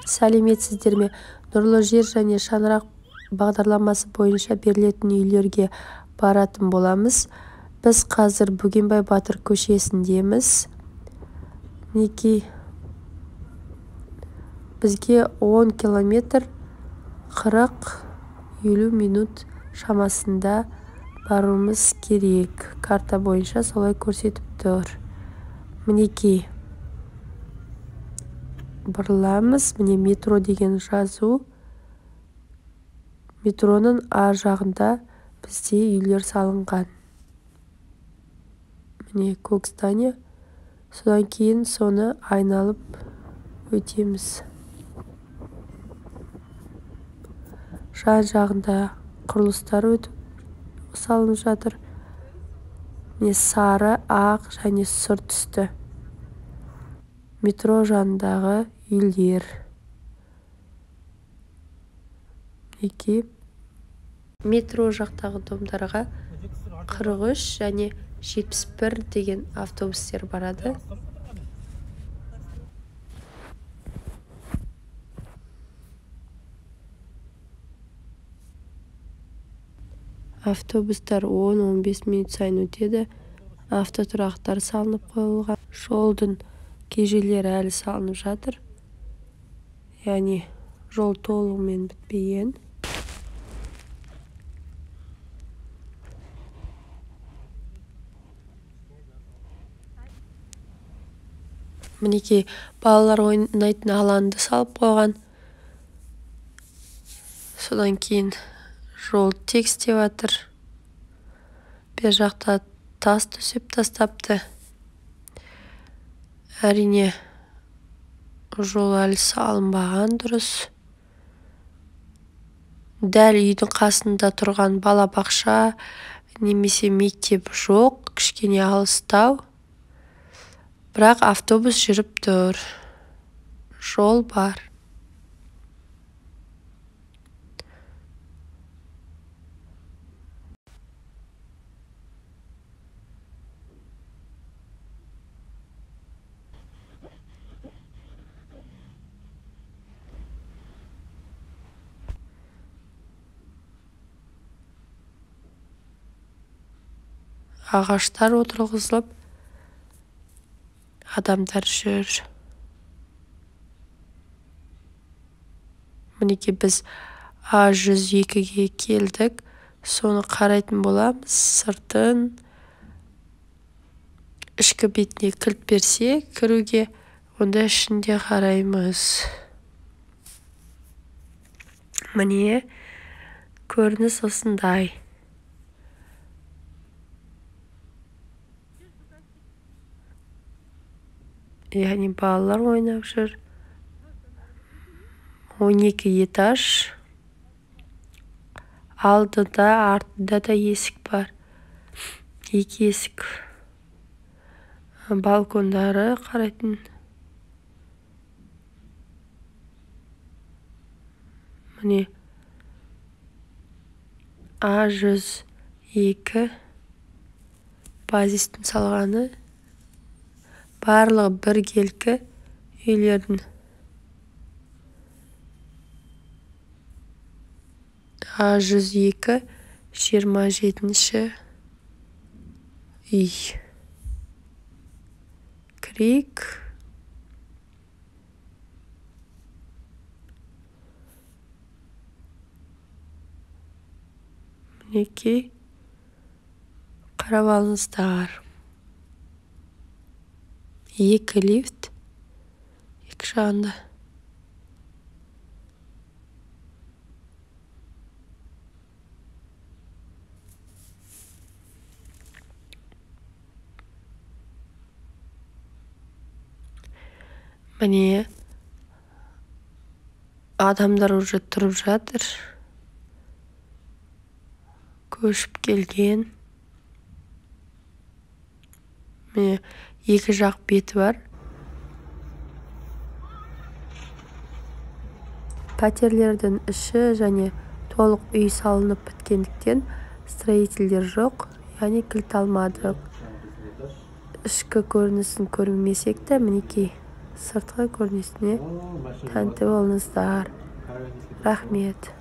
Сәлеметсіздер ме? Нұрлы жер және шаңырақ бағдарламасы бойынша берілетін үйлерге баратын боламыз. Біз қазір Бөгенбай Батыр көшесіндеміз. Мінекей бізге 10 километр 40-50 минут шамасында баруымыз керек. Карта бойынша солай көрсетіп тұр. Мінекей бұрыламыз. Міне метро деген жазу. Метроның ар жағында бізде үйлер салынған. Міне көк здание. Содан кейін соны айналып өтеміз. Жан жағында құрылыстар өтіп салынып жатыр. Міне сары, ақ және сұр түсті. Метро жанындағы үйлер. Мінекей метро жақтағы домдарға 43 және 71 деген автобустер барады. Автобустар 10-15 минут сайын өтеді. Автотұрақтар салынып қойылған. Жолдың кежелері әлі салынып жатыр. Яғни жол толығымен бітпеген. Мінекей балалар ойнайтын алаңды салып қойған. Содан кейін жол тегістеп жатыр. Бер жақта тас төсеп тастапты. Әрине жол әлі салынбаған дұрыс. Дәл үйдің қасында тұрған балабақша немесе мектеп жоқ, кішкене алыстау. Бірақ автобус жүріп тұр. Жол бар. Ағаштар отырғызылып, адамдар жүр. Мінекей біз А102-ге келдік. Соны қарайтын боламыз. Сыртын ішкі бетіне кілт берсе, кіруге, онда ішінде қараймыз. Міне көрініс осындай. Яғни балалар ойнап жүр. 12 этаж. Алдыда, артында да есік бар. 2 есік. Балкондары қарайтын. Міне А102 базистің салғаны. Барлығы біркелкі үйлердің. А102 27-ші үй. Крик. Мінекей қарап алыңыздар. 2 лифт, 2 жағында. Міне адамдар уже тұрып жатыр. Көшіп келген. Міне 2 жақ беті бар. Пәтерлердің іші және толық үй салынып біткендіктен строительдер жоқ, яғни кілт алмадық. Ішкі көрінісін көрмесек те, мінекей сыртқы көрінісіне тәнті болыңыздар. Рахмет.